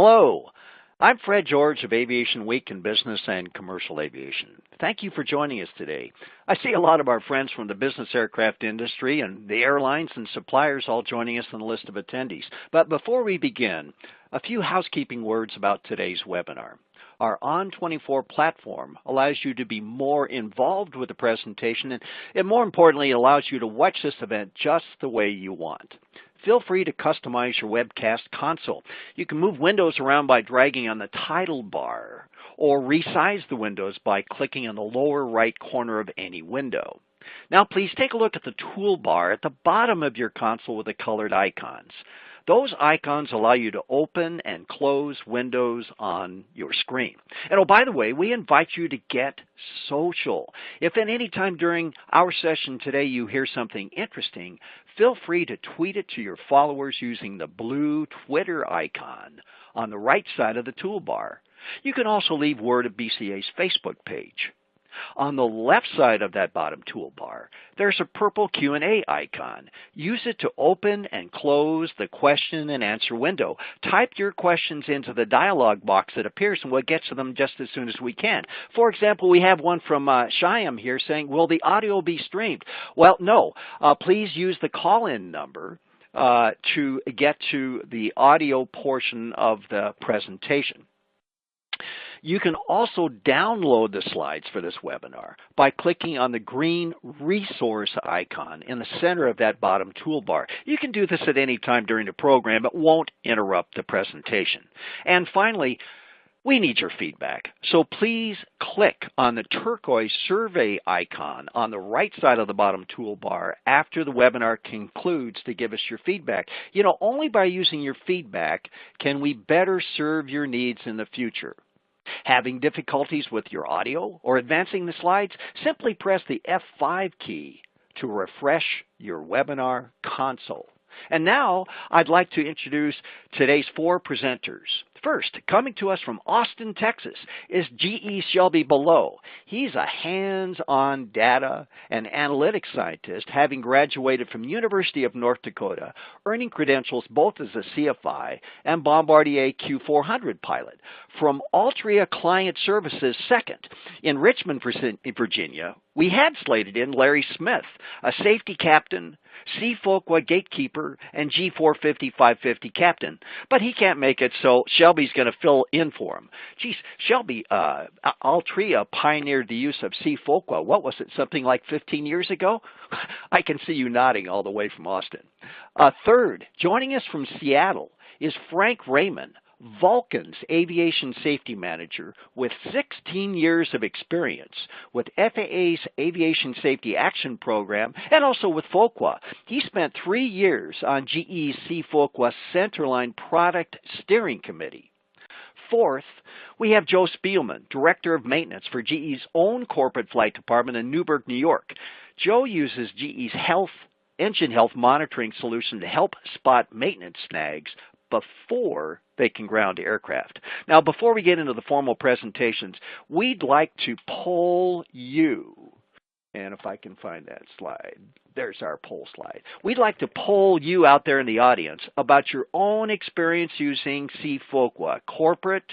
Hello, I'm Fred George of Aviation Week in Business and Commercial Aviation. Thank you for joining us today. I see a lot of our friends from the business aircraft industry and the airlines and suppliers all joining us on the list of attendees. But before we begin, a few housekeeping words about today's webinar. Our On24 platform allows you to be more involved with the presentation and more importantly, it allows you to watch this event just the way you want. Feel free to customize your webcast console. You can move windows around by dragging on the title bar or resize the windows by clicking on the lower right corner of any window. Now please take a look at the toolbar at the bottom of your console with the colored icons. Those icons allow you to open and close windows on your screen. And oh, by the way, we invite you to get social. If at any time during our session today you hear something interesting, feel free to tweet it to your followers using the blue Twitter icon on the right side of the toolbar. You can also leave word at BCA's Facebook page. On the left side of that bottom toolbar, there's a purple Q&A icon. Use it to open and close the question and answer window. Type your questions into the dialog box that appears and we'll get to them just as soon as we can. For example, we have one from Shyam here saying, will the audio be streamed? Well, no. Please use the call-in number to get to the audio portion of the presentation. You can also download the slides for this webinar by clicking on the green resource icon in the center of that bottom toolbar. You can do this at any time during the program. It won't interrupt the presentation. And finally, we need your feedback. So please click on the turquoise survey icon on the right side of the bottom toolbar after the webinar concludes to give us your feedback. You know, only by using your feedback can we better serve your needs in the future. Having difficulties with your audio or advancing the slides, simply press the F5 key to refresh your webinar console. And now I'd like to introduce today's four presenters. First, coming to us from Austin, Texas, is GE Shelby Below. He's a hands-on data and analytics scientist, having graduated from University of North Dakota, earning credentials both as a CFI and Bombardier Q400 pilot. From Altria Client Services second, in Richmond, Virginia, we had slated in Larry Smith, a safety captain, C-FOQA gatekeeper, and G450-550 captain. But he can't make it, so Shelby's going to fill in for him. Geez, Shelby, Altria pioneered the use of C-FOQA. What was it, something like 15 years ago? I can see you nodding all the way from Austin. Third, joining us from Seattle is Frank Raymond, Vulcan's Aviation Safety Manager with 16 years of experience with FAA's Aviation Safety Action Program and also with FOQA. He spent 3 years on GE's C-FOQA Centerline Product Steering Committee. Fourth, we have Joe Spielman, Director of Maintenance for GE's own corporate flight department in Newburgh, New York. Joe uses GE's engine health monitoring solution to help spot maintenance snags before they can ground aircraft. Now, before we get into the formal presentations, we'd like to poll you. And if I can find that slide, there's our poll slide. We'd like to poll you out there in the audience about your own experience using C-FOQA, Corporate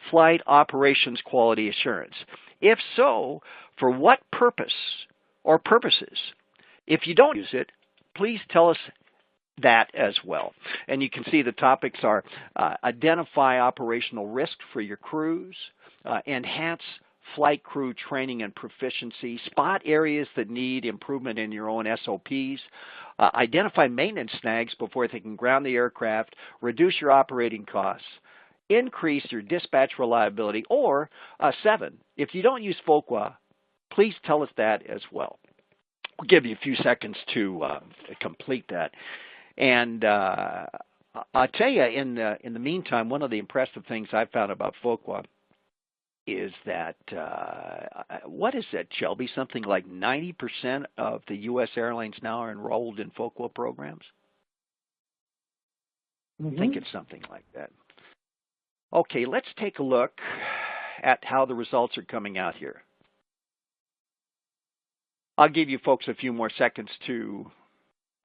Flight Operations Quality Assurance. If so, for what purpose or purposes? If you don't use it, please tell us that as well. And you can see the topics are identify operational risk for your crews, enhance flight crew training and proficiency, spot areas that need improvement in your own SOPs, identify maintenance snags before they can ground the aircraft, reduce your operating costs, increase your dispatch reliability, or 7, if you don't use FOQA, please tell us that as well. We'll give you a few seconds to complete that. And I'll tell you, in the meantime, one of the impressive things I found about FOQA is that, what is that, Shelby? Something like 90% of the U.S. airlines now are enrolled in FOQA programs? I think it's something like that. Okay, let's take a look at how the results are coming out here. I'll give you folks a few more seconds to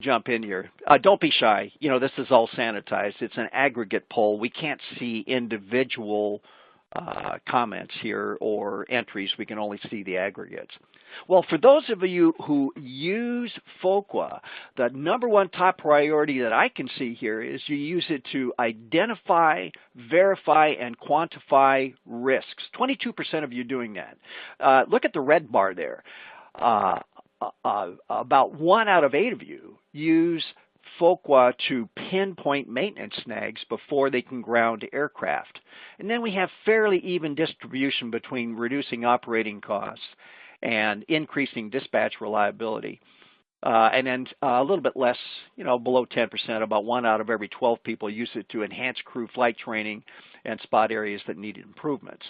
jump in here. Don't be shy. You know, this is all sanitized. It's an aggregate poll. We can't see individual comments here or entries. We can only see the aggregates. Well, for those of you who use FOQA, the number one top priority that I can see here is you use it to identify, verify, and quantify risks. 22% of you doing that. Look at the red bar there. About 1 out of 8 of you use FOQA to pinpoint maintenance snags before they can ground aircraft. And then we have fairly even distribution between reducing operating costs and increasing dispatch reliability. And then a little bit less, below 10%, about 1 out of every 12 people use it to enhance crew flight training and spot areas that need improvements.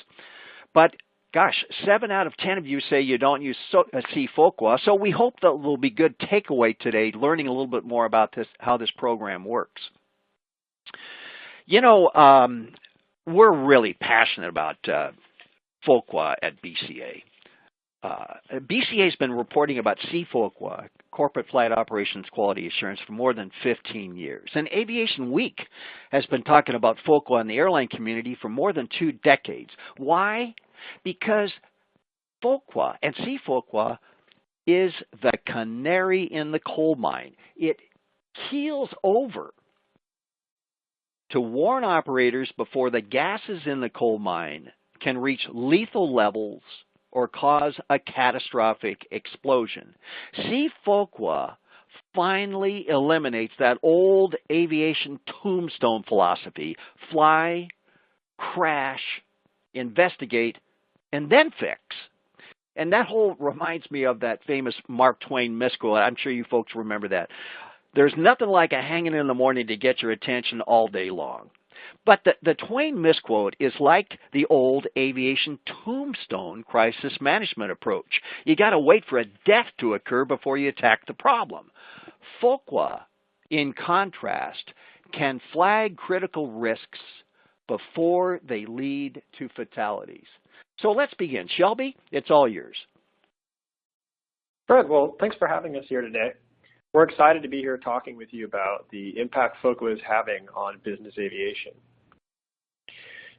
But gosh, 7 out of 10 of you say you don't use C-FOQA, so we hope that will be good takeaway today, learning a little bit more about how this program works. We're really passionate about FOQA at BCA. BCA has been reporting about C-FOQA, Corporate Flight Operations Quality Assurance, for more than 15 years. And Aviation Week has been talking about FOQA in the airline community for more than 2 decades. Why? Because FOQA and C-FOQA is the canary in the coal mine. It keels over to warn operators before the gases in the coal mine can reach lethal levels or cause a catastrophic explosion. C-FOQA finally eliminates that old aviation tombstone philosophy: fly, crash, investigate, and then fix. And that whole reminds me of that famous Mark Twain misquote. I'm sure you folks remember that. There's nothing like a hanging in the morning to get your attention all day long. But the Twain misquote is like the old aviation tombstone crisis management approach. You got to wait for a death to occur before you attack the problem. FOQA, in contrast, can flag critical risks before they lead to fatalities. So let's begin. Shelby, it's all yours. Fred, well, thanks for having us here today. We're excited to be here talking with you about the impact FOQA is having on business aviation.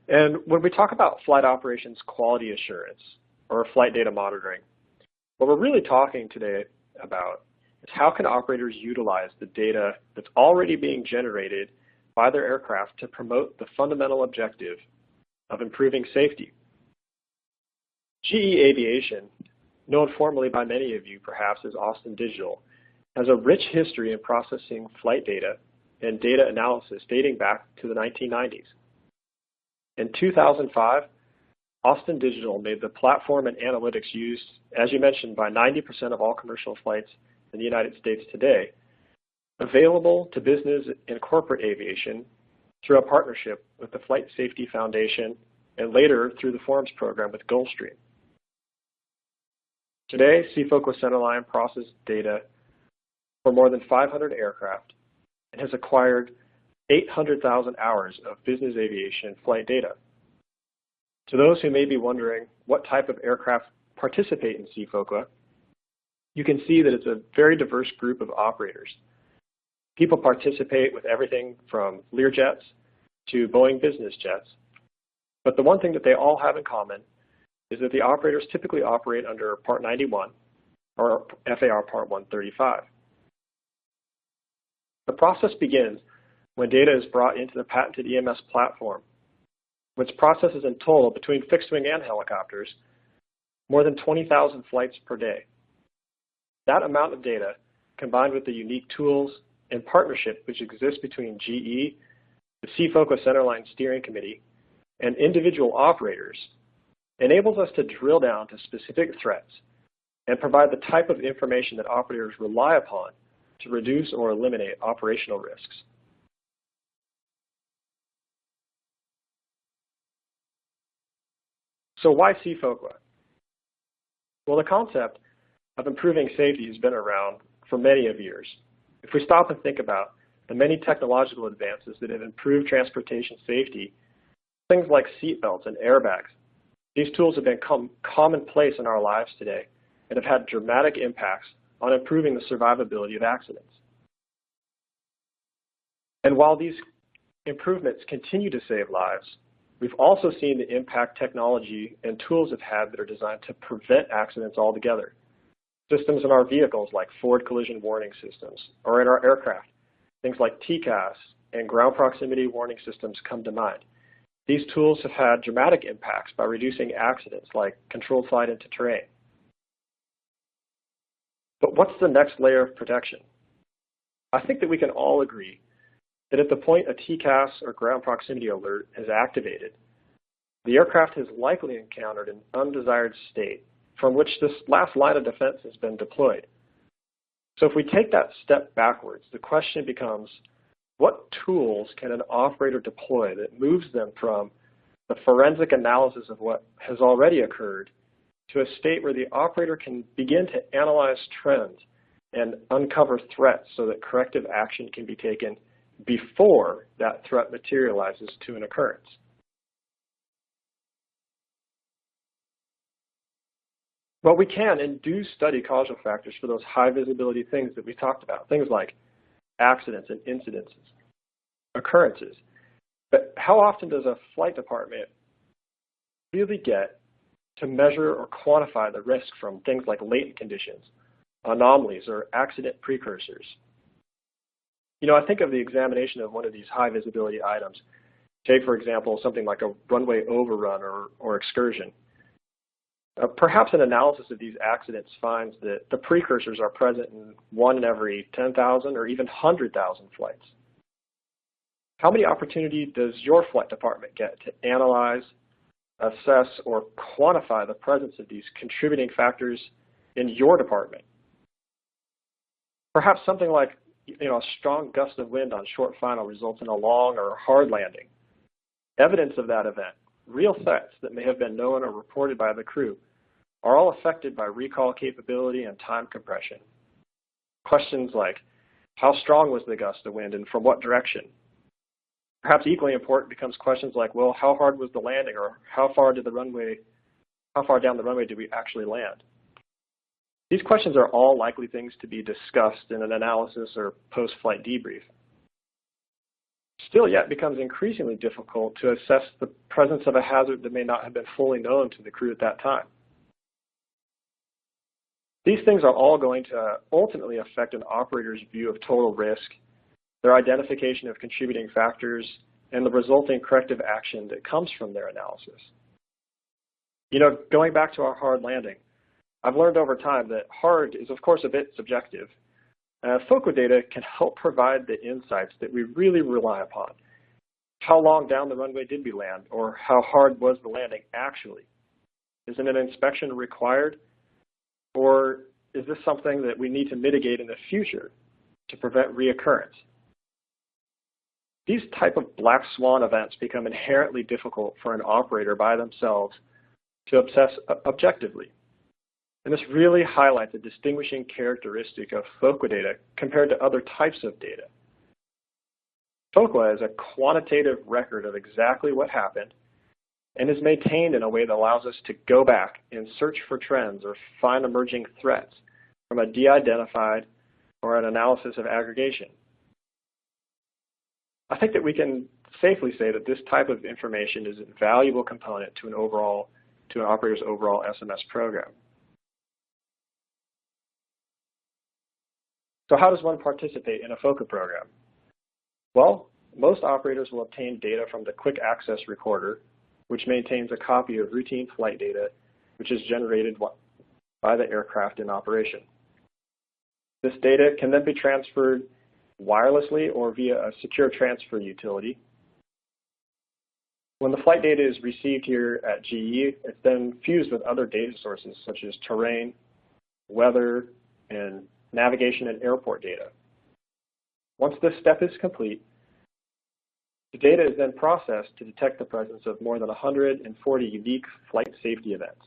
And when we talk about flight operations quality assurance or flight data monitoring, what we're really talking today about is how can operators utilize the data that's already being generated by their aircraft to promote the fundamental objective of improving safety. GE Aviation, known formally by many of you perhaps as Austin Digital, has a rich history in processing flight data and data analysis dating back to the 1990s. In 2005, Austin Digital made the platform and analytics used, as you mentioned, by 90% of all commercial flights in the United States today, available to business and corporate aviation through a partnership with the Flight Safety Foundation and later through the Forums program with Gulfstream. Today, C-FOQA Centerline processes data for more than 500 aircraft and has acquired 800,000 hours of business aviation flight data. To those who may be wondering what type of aircraft participate in C-FOQA, you can see that it's a very diverse group of operators. People participate with everything from Learjets to Boeing business jets. But the one thing that they all have in common is that the operators typically operate under Part 91 or FAR Part 135. The process begins when data is brought into the patented EMS platform, which processes in total between fixed-wing and helicopters more than 20,000 flights per day. That amount of data, combined with the unique tools and partnership which exists between GE, the C-FOQA Centerline Steering Committee, and individual operators, enables us to drill down to specific threats and provide the type of information that operators rely upon to reduce or eliminate operational risks. So why C-FOQA? Well, the concept of improving safety has been around for many of years. If we stop and think about the many technological advances that have improved transportation safety, things like seatbelts and airbags, these tools have become commonplace in our lives today and have had dramatic impacts on improving the survivability of accidents. And while these improvements continue to save lives, we've also seen the impact technology and tools have had that are designed to prevent accidents altogether. Systems in our vehicles like forward collision warning systems, or in our aircraft, things like TCAS and ground proximity warning systems come to mind. These tools have had dramatic impacts by reducing accidents like controlled flight into terrain. But what's the next layer of protection? I think that we can all agree that at the point a TCAS or ground proximity alert is activated, the aircraft has likely encountered an undesired state from which this last line of defense has been deployed. So if we take that step backwards, the question becomes, what tools can an operator deploy that moves them from the forensic analysis of what has already occurred to a state where the operator can begin to analyze trends and uncover threats so that corrective action can be taken before that threat materializes to an occurrence? Well, we can and do study causal factors for those high visibility things that we talked about, things like accidents and incidences, occurrences. But how often does a flight department really get to measure or quantify the risk from things like latent conditions, anomalies, or accident precursors? You know, I think of the examination of one of these high visibility items. Take, for example, something like a runway overrun or excursion. Perhaps an analysis of these accidents finds that the precursors are present in 1 in every 10,000 or even 100,000 flights. How many opportunities does your flight department get to analyze, assess, or quantify the presence of these contributing factors in your department? Perhaps something like a strong gust of wind on short final results in a long or hard landing. Evidence of that event, real threats that may have been known or reported by the crew, are all affected by recall capability and time compression. Questions like, how strong was the gust of wind and from what direction? Perhaps equally important becomes questions like, well, how hard was the landing, or how far down the runway did we actually land? These questions are all likely things to be discussed in an analysis or post-flight debrief. Still yet becomes increasingly difficult to assess the presence of a hazard that may not have been fully known to the crew at that time. These things are all going to ultimately affect an operator's view of total risk, their identification of contributing factors, and the resulting corrective action that comes from their analysis. You know, going back to our hard landing, I've learned over time that hard is, of course, a bit subjective. FOQA data can help provide the insights that we really rely upon. How long down the runway did we land, or how hard was the landing actually? Isn't an inspection required, or is this something that we need to mitigate in the future to prevent reoccurrence? These type of black swan events become inherently difficult for an operator by themselves to assess objectively. And this really highlights a distinguishing characteristic of FOQA data compared to other types of data. FOQA is a quantitative record of exactly what happened and is maintained in a way that allows us to go back and search for trends or find emerging threats from a de-identified or an analysis of aggregation. I think that we can safely say that this type of information is a valuable component to an operator's overall SMS program. So how does one participate in a FOQA program? Well, most operators will obtain data from the Quick Access Recorder, which maintains a copy of routine flight data, which is generated by the aircraft in operation. This data can then be transferred wirelessly or via a secure transfer utility. When the flight data is received here at GE, it's then fused with other data sources such as terrain, weather, and navigation and airport data. Once this step is complete, the data is then processed to detect the presence of more than 140 unique flight safety events.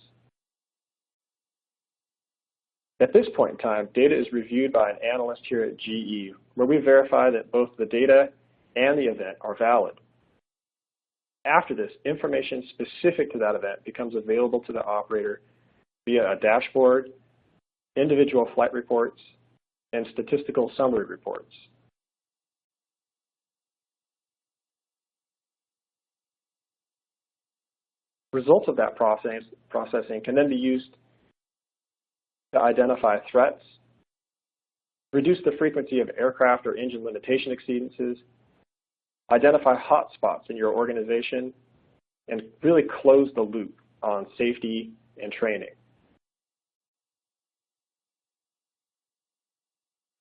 At this point in time, data is reviewed by an analyst here at GE, where we verify that both the data and the event are valid. After this, information specific to that event becomes available to the operator via a dashboard, individual flight reports, and statistical summary reports. Results of that processing can then be used to identify threats, reduce the frequency of aircraft or engine limitation exceedances, identify hotspots in your organization, and really close the loop on safety and training.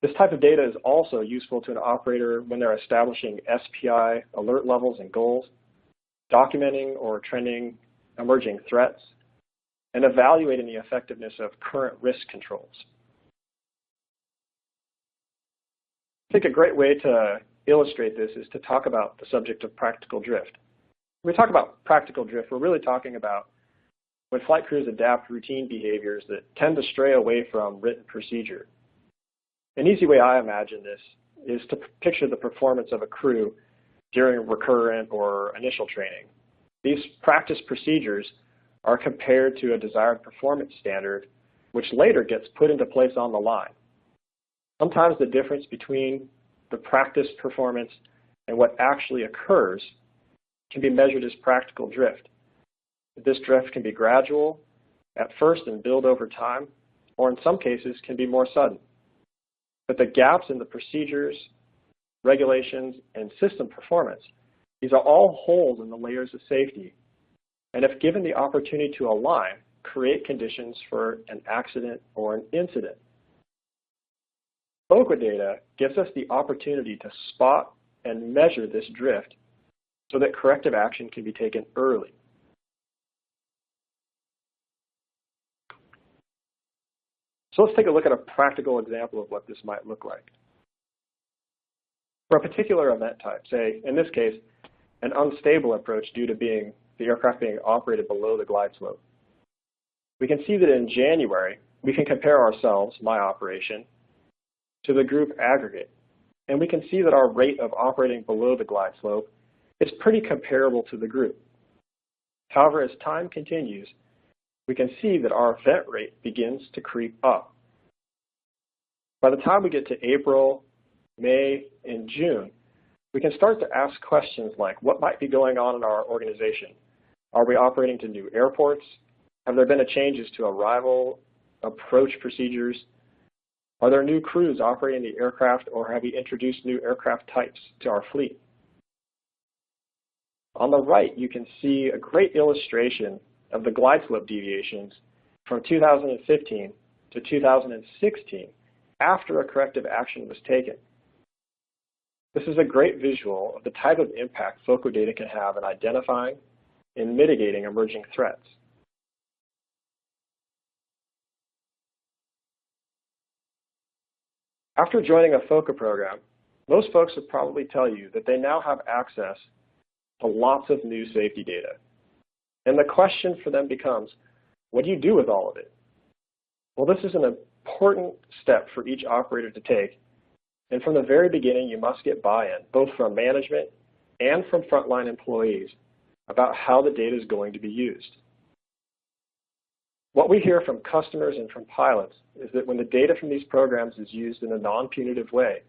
This type of data is also useful to an operator when they're establishing SPI alert levels and goals, documenting or trending emerging threats, and evaluating the effectiveness of current risk controls. I think a great way to illustrate this is to talk about the subject of practical drift. When we talk about practical drift, we're really talking about when flight crews adapt routine behaviors that tend to stray away from written procedure. An easy way I imagine this is to picture the performance of a crew during recurrent or initial training. These practice procedures are compared to a desired performance standard, which later gets put into place on the line. Sometimes the difference between the practice performance and what actually occurs can be measured as practical drift. This drift can be gradual at first and build over time, or in some cases can be more sudden. But the gaps in the procedures, regulations, and system performance, these are all holes in the layers of safety, and if given the opportunity to align, create conditions for an accident or an incident. FOQA data gives us the opportunity to spot and measure this drift so that corrective action can be taken early. So let's take a look at a practical example of what this might look like. For a particular event type, say, in this case, an unstable approach due to the aircraft being operated below the glide slope. We can see that in January, we can compare ourselves, my operation, to the group aggregate. And we can see that our rate of operating below the glide slope is pretty comparable to the group. However, as time continues, we can see that our event rate begins to creep up. By the time we get to April, May, and June, we can start to ask questions like, what might be going on in our organization? Are we operating to new airports? Have there been changes to arrival, approach procedures? Are there new crews operating the aircraft, or have we introduced new aircraft types to our fleet? On the right, you can see a great illustration of the glide slope deviations from 2015 to 2016 after a corrective action was taken. This is a great visual of the type of impact FOQA data can have in identifying and mitigating emerging threats. After joining a FOQA program, most folks would probably tell you that they now have access to lots of new safety data. And the question for them becomes, what do you do with all of it? Well, this is an important step for each operator to take. And from the very beginning, you must get buy-in, both from management and from frontline employees, about how the data is going to be used. What we hear from customers and from pilots is that when the data from these programs is used in a non-punitive way,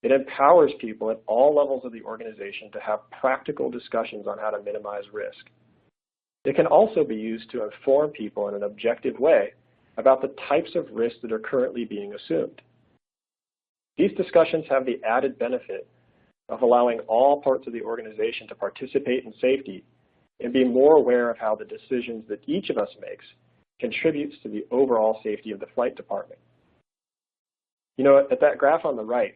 it empowers people at all levels of the organization to have practical discussions on how to minimize risk. It can also be used to inform people in an objective way about the types of risks that are currently being assumed. These discussions have the added benefit of allowing all parts of the organization to participate in safety and be more aware of how the decisions that each of us makes contributes to the overall safety of the flight department. You know, at that graph on the right,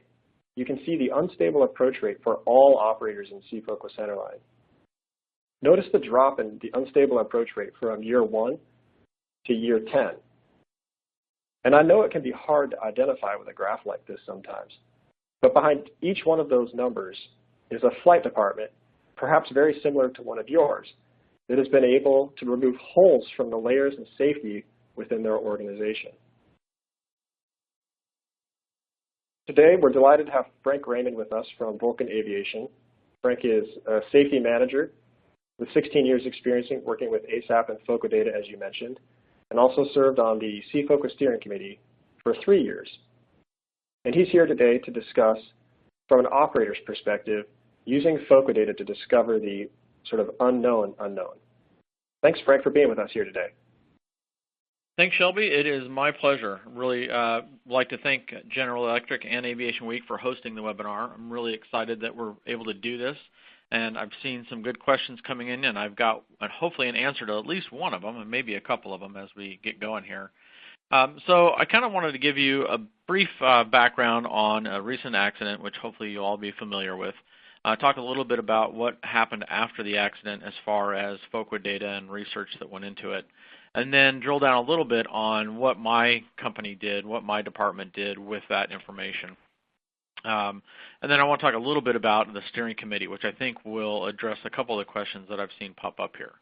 you can see the unstable approach rate for all operators in C-FOQA Centerline. Notice the drop in the unstable approach rate from year 1 to year 10. And I know it can be hard to identify with a graph like this sometimes, but behind each one of those numbers is a flight department, perhaps very similar to one of yours, that has been able to remove holes from the layers of safety within their organization. Today, we're delighted to have Frank Raymond with us from Vulcan Aviation. Frank is a safety manager with 16 years experience working with ASAP and FOQA data, as you mentioned, and also served on the C-FOQA steering committee for 3 years. And he's here today to discuss, from an operator's perspective, using FOQA data to discover the sort of unknown unknown. Thanks, Frank, for being with us here today. Thanks, Shelby. It is my pleasure. Really like to thank General Electric and Aviation Week for hosting the webinar. I'm really excited that we're able to do this, and I've seen some good questions coming in, and I've got hopefully an answer to at least one of them, and maybe a couple of them as we get going here. So I kind of wanted to give you a brief background on a recent accident, which hopefully you'll all be familiar with. Talk a little bit about what happened after the accident as far as FOQA data and research that went into it, and then drill down a little bit on what my company did, what my department did with that information. And then I want to talk a little bit about the steering committee, which I think will address a couple of the questions that I've seen pop up here.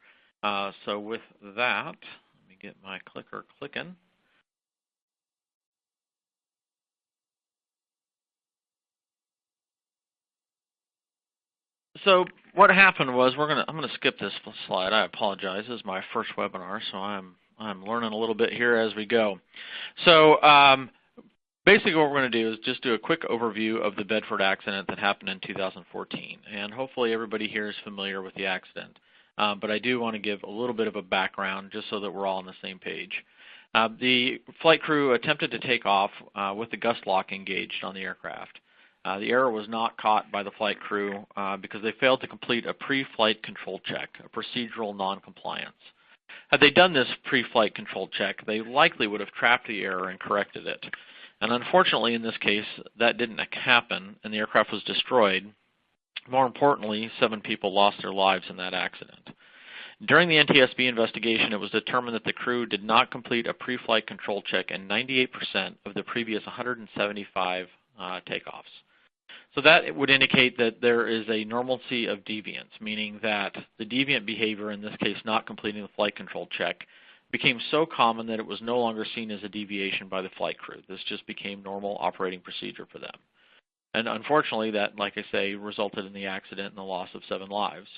So with that, let me get my clicker clicking. So what happened was I'm going to skip this slide. I apologize. This is my first webinar, so I'm learning a little bit here as we go. So basically what we're going to do is just do a quick overview of the Bedford accident that happened in 2014. And hopefully everybody here is familiar with the accident. But I do want to give a little bit of a background just so that we're all on the same page. The flight crew attempted to take off with the gust lock engaged on the aircraft. The error was not caught by the flight crew because they failed to complete a pre-flight control check, a procedural noncompliance. Had they done this pre-flight control check, they likely would have trapped the error and corrected it. And unfortunately, in this case, that didn't happen, and the aircraft was destroyed. More importantly, 7 people lost their lives in that accident. During the NTSB investigation, it was determined that the crew did not complete a pre-flight control check in 98% of the previous 175 takeoffs. So that would indicate that there is a normalcy of deviance, meaning that the deviant behavior, in this case not completing the flight control check, became so common that it was no longer seen as a deviation by the flight crew. This just became normal operating procedure for them. And unfortunately, that, like I say, resulted in the accident and the loss of 7 lives.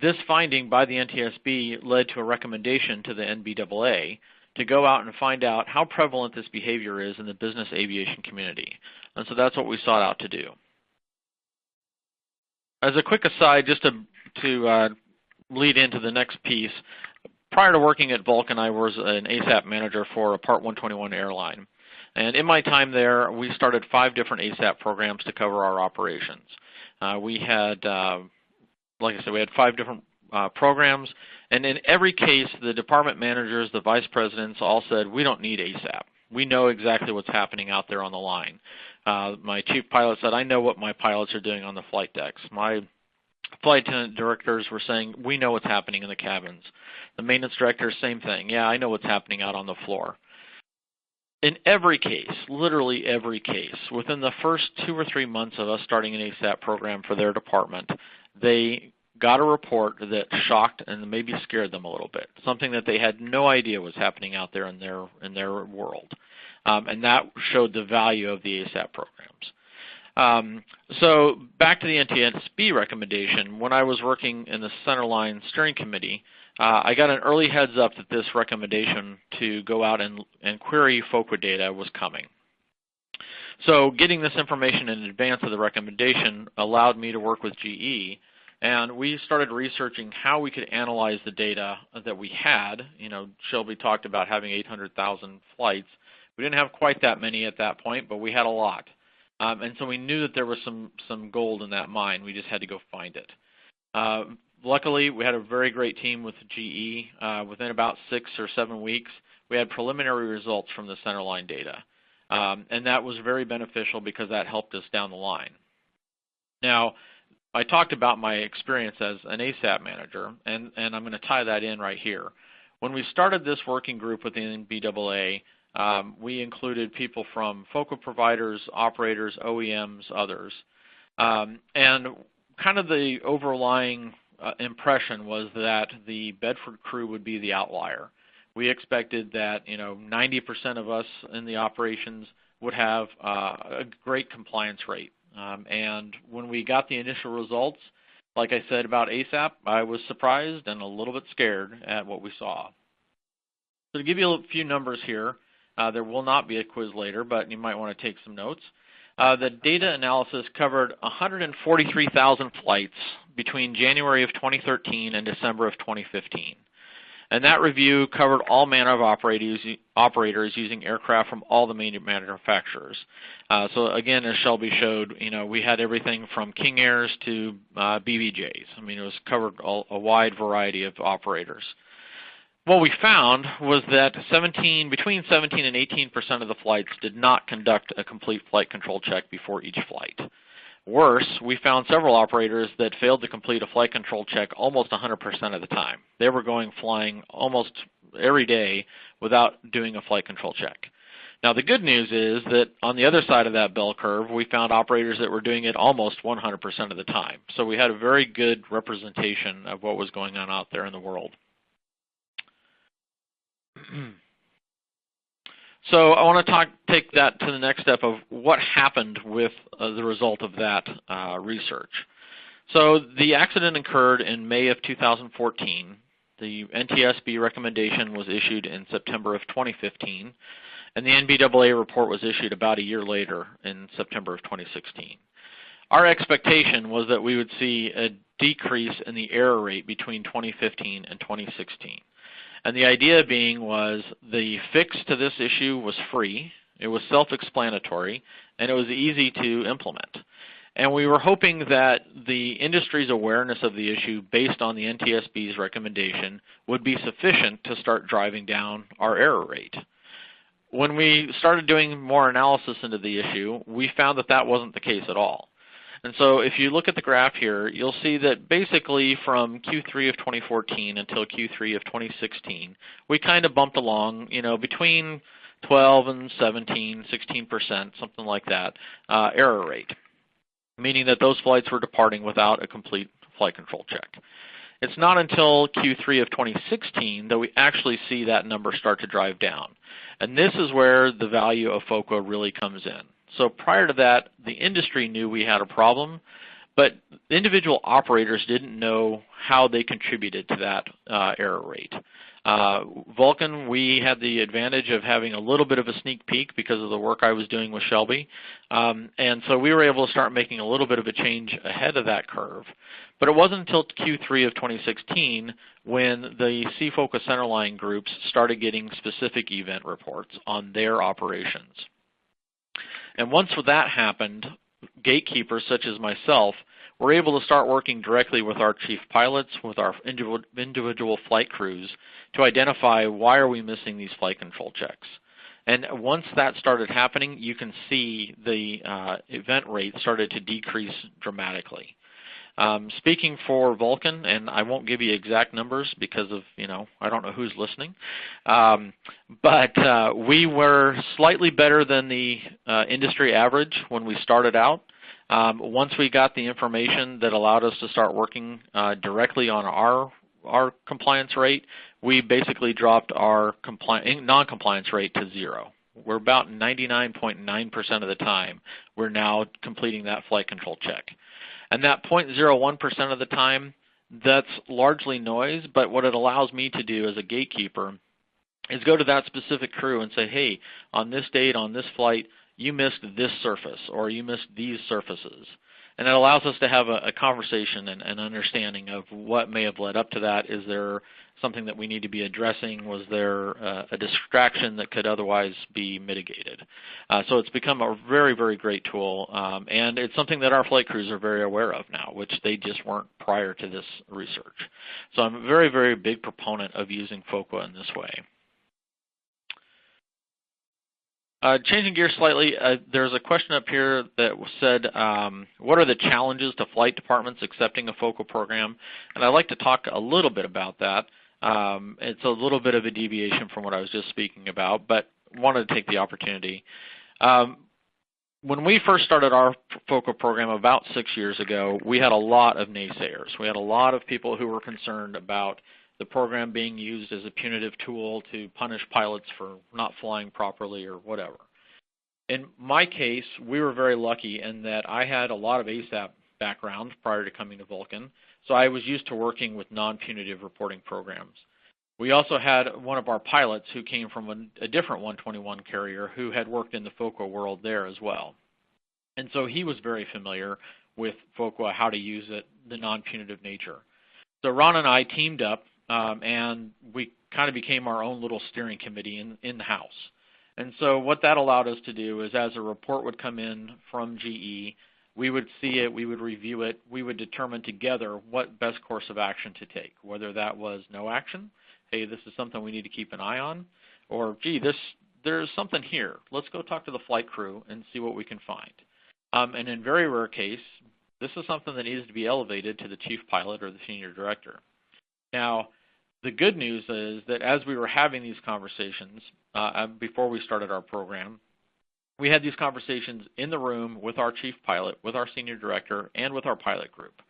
This finding by the NTSB led to a recommendation to the NBAA to go out and find out how prevalent this behavior is in the business aviation community. And so that's what we sought out to do. As a quick aside, just to lead into the next piece, prior to working at Vulcan, I was an ASAP manager for a Part 121 airline. And in my time there, we started 5 different ASAP programs to cover our operations. We had, like I said, we had 5 different programs, and in every case, the department managers, the vice presidents all said, we don't need ASAP. We know exactly what's happening out there on the line. My chief pilot said, I know what my pilots are doing on the flight decks. My flight attendant directors were saying, we know what's happening in the cabins. The maintenance director, same thing. Yeah, I know what's happening out on the floor. In every case, literally every case, within the first 2 or 3 months of us starting an ASAP program for their department, they got a report that shocked and maybe scared them a little bit, something that they had no idea was happening out there in their world. And that showed the value of the ASAP programs. So back to the NTSB recommendation, when I was working in the Centerline Steering Committee, I got an early heads up that this recommendation to go out and query FOQA data was coming. So getting this information in advance of the recommendation allowed me to work with GE, and we started researching how we could analyze the data that we had. You know, Shelby talked about having 800,000 flights. We didn't have quite that many at that point, but we had a lot. And so we knew that there was some gold in that mine. We just had to go find it. Luckily, we had a very great team with GE. Within about 6 or 7 weeks, we had preliminary results from the Centerline data. And that was very beneficial because that helped us down the line. Now, I talked about my experience as an ASAP manager, and I'm going to tie that in right here. When we started this working group with the NBAA, we included people from FOQA providers, operators, OEMs, others. And kind of the overlying impression was that the Bedford crew would be the outlier. We expected that 90% of us in the operations would have a great compliance rate. And when we got the initial results, like I said about ASAP, I was surprised and a little bit scared at what we saw. So to give you a few numbers here, there will not be a quiz later, but you might want to take some notes. The data analysis covered 143,000 flights between January of 2013 and December of 2015. And that review covered all manner of operators using aircraft from all the main manufacturers. So again, as Shelby showed, we had everything from King Airs to BBJs. I mean, it was covered a wide variety of operators. What we found was that between 17 and 18% of the flights did not conduct a complete flight control check before each flight. Worse, we found several operators that failed to complete a flight control check almost 100% of the time. They were flying almost every day without doing a flight control check. Now, the good news is that on the other side of that bell curve, we found operators that were doing it almost 100% of the time. So we had a very good representation of what was going on out there in the world. So I want to take that to the next step of what happened with the result of that research. So the accident occurred in May of 2014. The NTSB recommendation was issued in September of 2015, and the NBAA report was issued about a year later in September of 2016. Our expectation was that we would see a decrease in the error rate between 2015 and 2016. And the idea being was the fix to this issue was free, it was self-explanatory, and it was easy to implement. And we were hoping that the industry's awareness of the issue based on the NTSB's recommendation would be sufficient to start driving down our error rate. When we started doing more analysis into the issue, we found that that wasn't the case at all. And so if you look at the graph here, you'll see that basically from Q3 of 2014 until Q3 of 2016, we kind of bumped along, between 12 and 17, 16%, something like that, error rate, meaning that those flights were departing without a complete flight control check. It's not until Q3 of 2016 that we actually see that number start to drive down. And this is where the value of FOQA really comes in. So prior to that, the industry knew we had a problem, but individual operators didn't know how they contributed to that error rate. Vulcan, we had the advantage of having a little bit of a sneak peek because of the work I was doing with Shelby, and so we were able to start making a little bit of a change ahead of that curve. But it wasn't until Q3 of 2016 when the C-FOQA Centerline groups started getting specific event reports on their operations. And once that happened, gatekeepers such as myself were able to start working directly with our chief pilots, with our individual flight crews, to identify why are we missing these flight control checks. And once that started happening, you can see the event rate started to decrease dramatically. Speaking for Vulcan, and I won't give you exact numbers because of, I don't know who's listening, but we were slightly better than the industry average when we started out. Once we got the information that allowed us to start working directly on our compliance rate, we basically dropped our non-compliance rate to 0. We're about 99.9% of the time we're now completing that flight control check. And that 0.01% of the time, that's largely noise, but what it allows me to do as a gatekeeper is go to that specific crew and say, hey, on this date, on this flight, you missed this surface or you missed these surfaces. And it allows us to have a conversation and an understanding of what may have led up to that. Is there something that we need to be addressing? Was there a distraction that could otherwise be mitigated? So it's become a very, very great tool, and it's something that our flight crews are very aware of now, which they just weren't prior to this research. So I'm a very, very big proponent of using FOQA in this way. Changing gears slightly, there's a question up here that said, what are the challenges to flight departments accepting a FOQA program? And I'd like to talk a little bit about that. It's a little bit of a deviation from what I was just speaking about, but wanted to take the opportunity. When we first started our FOQA program about 6 years ago, we had a lot of naysayers. We had a lot of people who were concerned about the program being used as a punitive tool to punish pilots for not flying properly or whatever. In my case, we were very lucky in that I had a lot of ASAP background prior to coming to Vulcan, so I was used to working with non-punitive reporting programs. We also had one of our pilots who came from a different 121 carrier who had worked in the FOQA world there as well. And so he was very familiar with FOQA, how to use it, the non-punitive nature. So Ron and I teamed up, and we kind of became our own little steering committee in the house. And so what that allowed us to do is, as a report would come in from GE, we would see it, we would review it, we would determine together what best course of action to take, whether that was no action, hey, this is something we need to keep an eye on, or gee, there's something here. Let's go talk to the flight crew and see what we can find. And in very rare case, this is something that needs to be elevated to the chief pilot or the senior director. Now, the good news is that as we were having these conversations before we started our program, we had these conversations in the room with our chief pilot, with our senior director, and with our pilot group.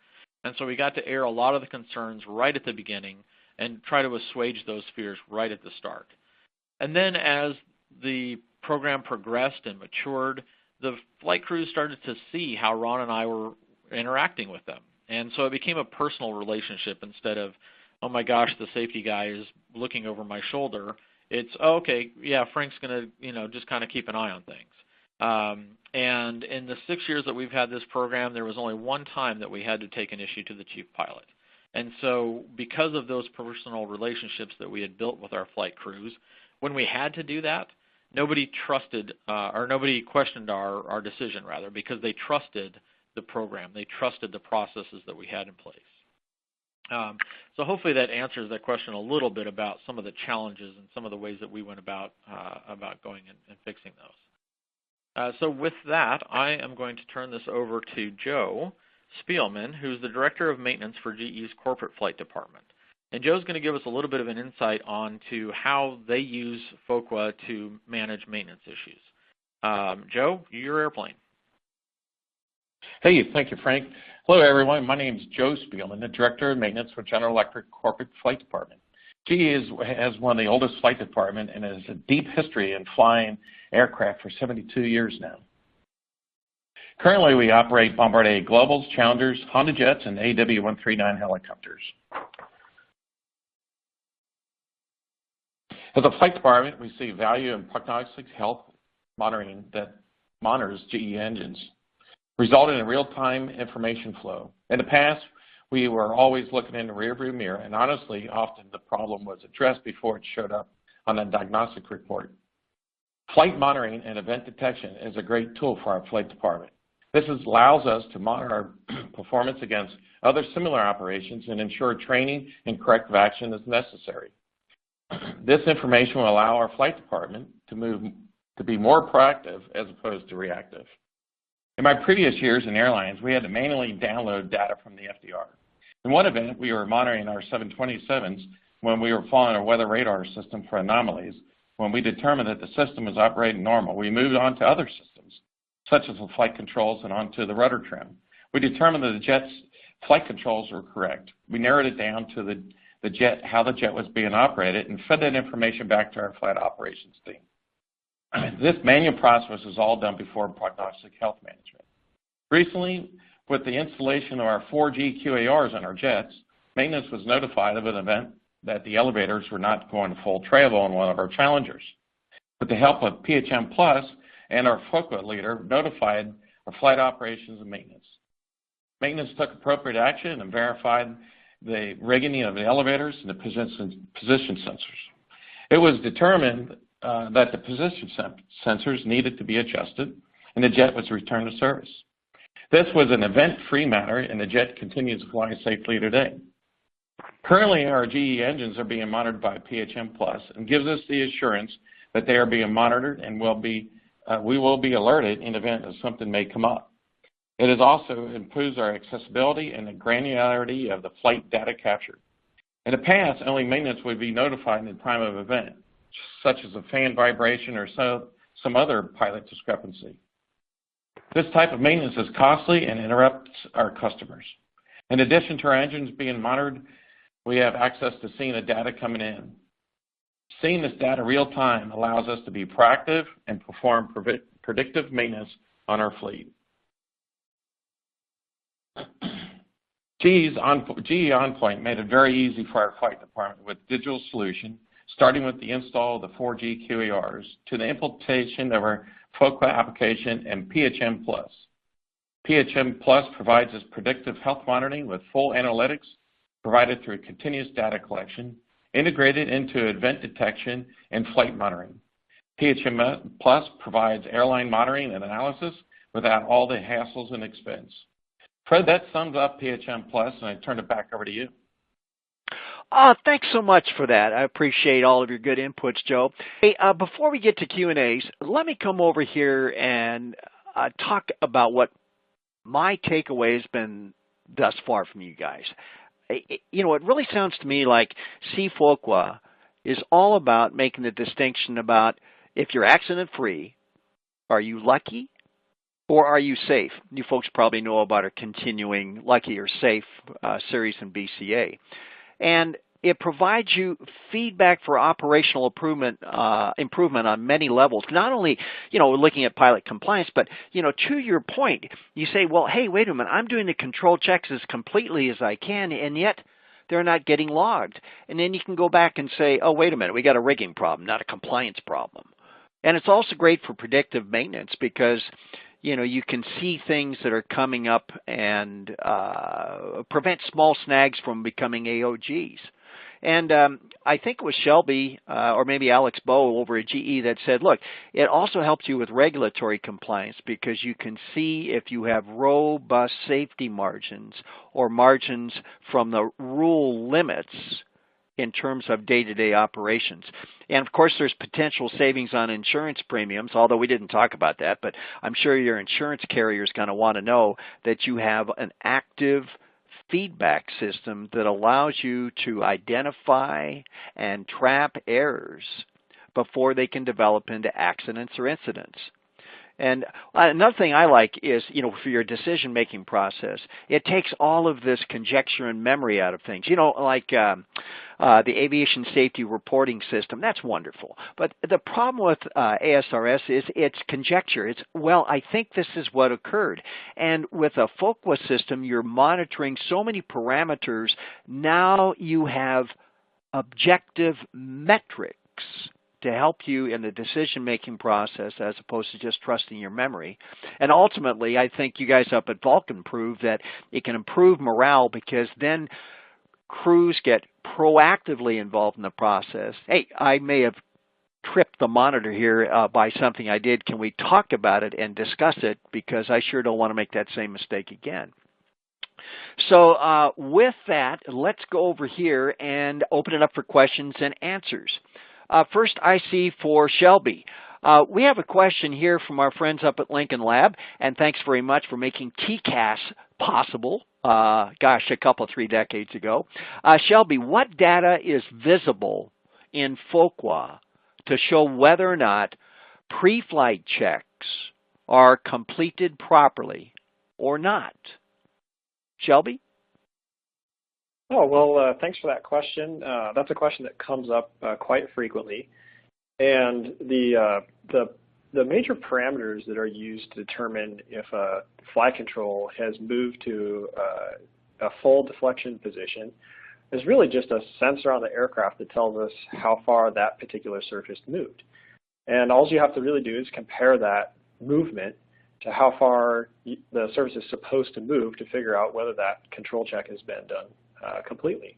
And so we got to air a lot of the concerns right at the beginning and try to assuage those fears right at the start. And then as the program progressed and matured, the flight crews started to see how Ron and I were interacting with them. And so it became a personal relationship instead of, oh my gosh, the safety guy is looking over my shoulder. It's, oh, okay, yeah, Frank's going to, just kind of keep an eye on things. And in the 6 years that we've had this program, there was only one time that we had to take an issue to the chief pilot. And so because of those personal relationships that we had built with our flight crews, when we had to do that, nobody trusted or nobody questioned our decision, rather, because they trusted the program. They trusted the processes that we had in place. So hopefully that answers that question a little bit about some of the challenges and some of the ways that we went about going and fixing those. So with that, I am going to turn this over to Joe Spielman, who's the Director of Maintenance for GE's Corporate Flight Department. And Joe's going to give us a little bit of an insight onto how they use FOQA to manage maintenance issues. Joe, your airplane. Hey, thank you, Frank. Hello, everyone. My name is Joe Spielman, the Director of Maintenance for General Electric Corporate Flight Department. GE has one of the oldest flight departments and has a deep history in flying aircraft for 72 years now. Currently, we operate Bombardier Globals, Challengers, Honda Jets, and AW139 helicopters. As a flight department, we see value in prognostic health monitoring that monitors GE engines, resulting in real-time information flow. In the past, we were always looking in the rearview mirror, and honestly, often the problem was addressed before it showed up on a diagnostic report. Flight monitoring and event detection is a great tool for our flight department. This allows us to monitor our performance against other similar operations and ensure training and corrective action is necessary. This information will allow our flight department to be more proactive as opposed to reactive. In my previous years in airlines, we had to manually download data from the FDR. In one event, we were monitoring our 727s when we were following our weather radar system for anomalies. When we determined that the system was operating normal, we moved on to other systems, such as the flight controls and onto the rudder trim. We determined that the jet's flight controls were correct. We narrowed it down to the jet, how the jet was being operated, and fed that information back to our flight operations team. This manual process is all done before prognostic health management. Recently, with the installation of our 4G QARs on our jets, maintenance was notified of an event that the elevators were not going full travel on one of our Challengers. With the help of PHM Plus and our FOQA leader, notified our flight operations and maintenance. Maintenance took appropriate action and verified the rigging of the elevators and the position sensors. It was determined that the position sensors needed to be adjusted, and the jet was returned to service. This was an event-free matter, and the jet continues to fly safely today. Currently, our GE engines are being monitored by PHM Plus and gives us the assurance that they are being monitored and we will be alerted in the event that something may come up. It has also improves our accessibility and the granularity of the flight data captured. In the past, only maintenance would be notified in the time of event, such as a fan vibration or some other pilot discrepancy. This type of maintenance is costly and interrupts our customers. In addition to our engines being monitored, we have access to seeing the data coming in. Seeing this data real time allows us to be proactive and perform predictive maintenance on our fleet. GE OnPoint made it very easy for our flight department with digital solution, starting with the install of the 4G QARs to the implementation of our FOQA application and PHM Plus. PHM Plus provides us predictive health monitoring with full analytics provided through continuous data collection, integrated into event detection and flight monitoring. PHM Plus provides airline monitoring and analysis without all the hassles and expense. Fred, that sums up PHM Plus, and I turn it back over to you. Thanks so much for that. I appreciate all of your good inputs, Joe. Hey, before we get to Q&As, let me come over here and talk about what my takeaway has been thus far from you guys. It really sounds to me like C-FOQA is all about making the distinction about if you're accident-free, are you lucky or are you safe? You folks probably know about our continuing lucky or safe series in BCA. And it provides you feedback for operational improvement on many levels. Not only, looking at pilot compliance, but, to your point, you say, well, hey, wait a minute, I'm doing the control checks as completely as I can, and yet they're not getting logged. And then you can go back and say, oh, wait a minute, we got a rigging problem, not a compliance problem. And it's also great for predictive maintenance because, you can see things that are coming up and prevent small snags from becoming AOGs. And I think it was Shelby or maybe Alex Bowe over at GE that said, look, it also helps you with regulatory compliance because you can see if you have robust safety margins or margins from the rule limits in terms of day-to-day operations. And, of course, there's potential savings on insurance premiums, although we didn't talk about that, but I'm sure your insurance carrier is going to want to know that you have an active feedback system that allows you to identify and trap errors before they can develop into accidents or incidents. And another thing I like is, for your decision-making process, it takes all of this conjecture and memory out of things. Like the Aviation Safety Reporting System, that's wonderful. But the problem with ASRS is it's conjecture. It's, well, I think this is what occurred. And with a FOQA system, you're monitoring so many parameters. Now you have objective metrics to help you in the decision-making process as opposed to just trusting your memory. And ultimately, I think you guys up at Vulcan prove that it can improve morale because then crews get proactively involved in the process. Hey, I may have tripped the monitor here by something I did. Can we talk about it and discuss it? Because I sure don't want to make that same mistake again. So with that, let's go over here and open it up for questions and answers. First, I see for Shelby. We have a question here from our friends up at Lincoln Lab, and thanks very much for making TCAS possible, a couple, 3 decades ago. Shelby, what data is visible in FOQA to show whether or not pre-flight checks are completed properly or not? Shelby? Oh, well, thanks for that question. That's a question that comes up quite frequently. And the major parameters that are used to determine if a flight control has moved to a full deflection position is really just a sensor on the aircraft that tells us how far that particular surface moved. And all you have to really do is compare that movement to how far the surface is supposed to move to figure out whether that control check has been done completely.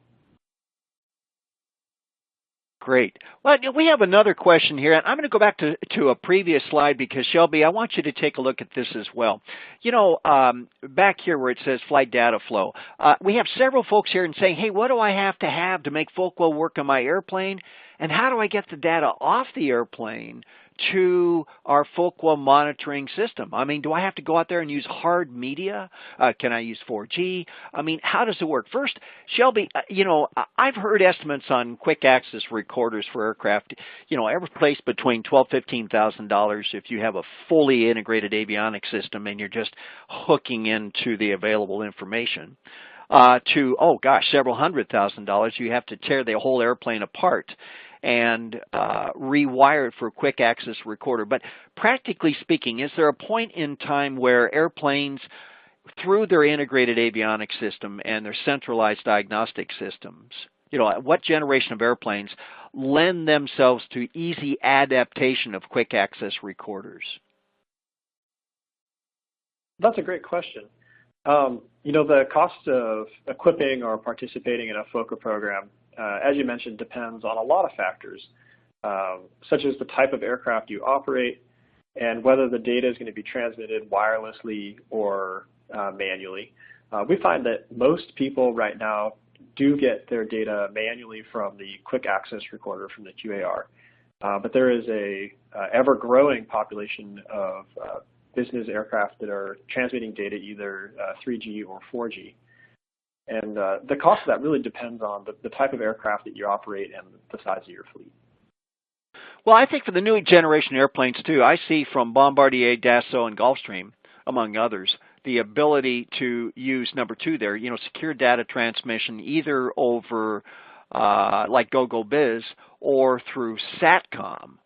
Great. Well, we have another question here, and I'm going to go back to a previous slide because, Shelby, I want you to take a look at this as well. Back here where it says flight data flow, we have several folks here and saying, hey, what do I have to make FOQA work on my airplane? And how do I get the data off the airplane to our FOQA monitoring system? I mean, do I have to go out there and use hard media? Can I use 4G? I mean, how does it work? First, Shelby, I've heard estimates on quick access recorders for aircraft, every place between $12,000 and $15,000 if you have a fully integrated avionics system and you're just hooking into the available information. To, several $100,000, you have to tear the whole airplane apart and rewire it for a quick access recorder. But practically speaking, is there a point in time where airplanes, through their integrated avionics system and their centralized diagnostic systems, what generation of airplanes lend themselves to easy adaptation of quick access recorders? That's a great question. The cost of equipping or participating in a FOQA program, as you mentioned, depends on a lot of factors, such as the type of aircraft you operate and whether the data is going to be transmitted wirelessly or manually. We find that most people right now do get their data manually from the quick access recorder from the QAR, but there is a ever-growing population of business aircraft that are transmitting data either 3G or 4G. And the cost of that really depends on the type of aircraft that you operate and the size of your fleet. Well, I think for the new generation airplanes too, I see from Bombardier, Dassault, and Gulfstream, among others, the ability to use number two there, secure data transmission either over like GoGoBiz or through SATCOM,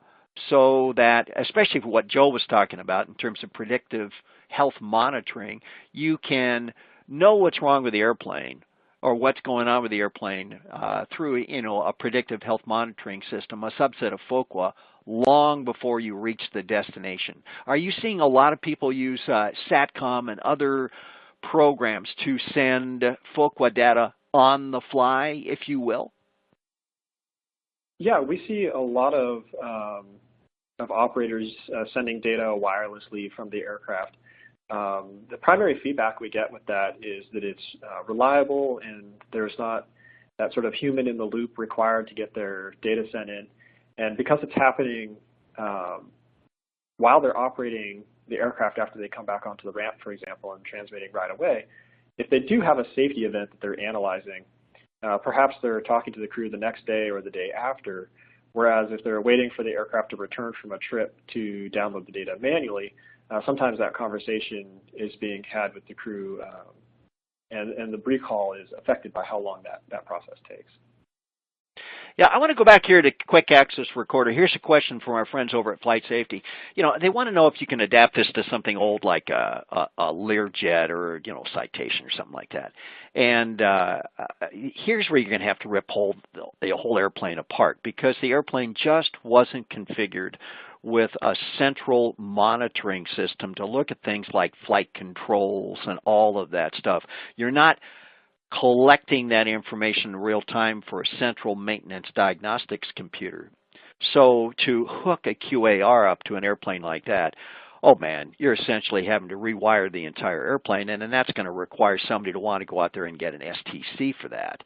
so that, especially for what Joe was talking about in terms of predictive health monitoring, you can know what's wrong with the airplane or what's going on with the airplane through a predictive health monitoring system, a subset of FOQA, long before you reach the destination. Are you seeing a lot of people use SATCOM and other programs to send FOQA data on the fly, if you will? Yeah, we see a lot of operators sending data wirelessly from the aircraft. The primary feedback we get with that is that it's reliable and there's not that sort of human in the loop required to get their data sent in. And because it's happening while they're operating the aircraft after they come back onto the ramp, for example, and transmitting right away, if they do have a safety event that they're analyzing, perhaps they're talking to the crew the next day or the day after, whereas if they're waiting for the aircraft to return from a trip to download the data manually, sometimes that conversation is being had with the crew, and the recall is affected by how long that process takes. Yeah, I want to go back here to quick access recorder. Here's a question from our friends over at Flight Safety. They want to know if you can adapt this to something old like a Learjet or Citation or something like that. And here's where you're going to have to rip the whole airplane apart, because the airplane just wasn't configured with a central monitoring system to look at things like flight controls and all of that stuff. You're not collecting that information in real time for a central maintenance diagnostics computer. So to hook a QAR up to an airplane like that, oh man, you're essentially having to rewire the entire airplane, and then that's going to require somebody to want to go out there and get an STC for that.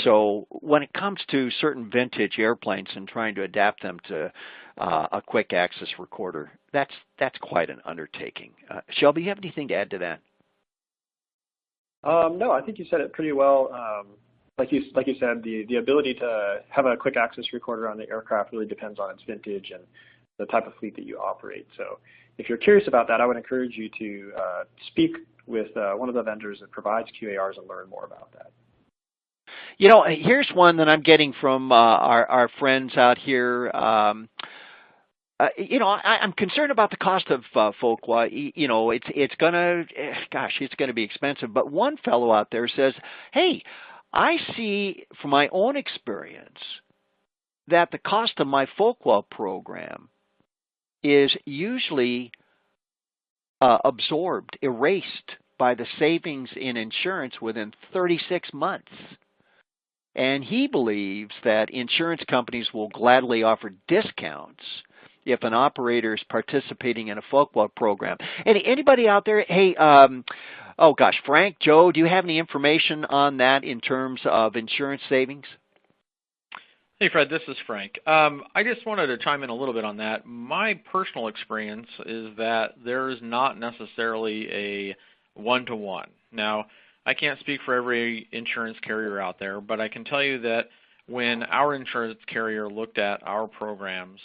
So when it comes to certain vintage airplanes and trying to adapt them to a quick access recorder, that's quite an undertaking. Shelby, you have anything to add to that? No, I think you said it pretty well. Like you said, the ability to have a quick access recorder on the aircraft really depends on its vintage and the type of fleet that you operate. So if you're curious about that, I would encourage you to speak with one of the vendors that provides QARs and learn more about that. Here's one that I'm getting from our friends out here. I'm concerned about the cost of FOQA. It's going to be expensive. But one fellow out there says, hey, I see from my own experience that the cost of my FOQA program is usually erased by the savings in insurance within 36 months. And he believes that insurance companies will gladly offer discounts if an operator is participating in a FOQA program. Anybody out there, hey, Frank, Joe, do you have any information on that in terms of insurance savings? Hey, Fred, this is Frank. I just wanted to chime in a little bit on that. My personal experience is that there is not necessarily a one-to-one. Now, I can't speak for every insurance carrier out there, but I can tell you that when our insurance carrier looked at our programs,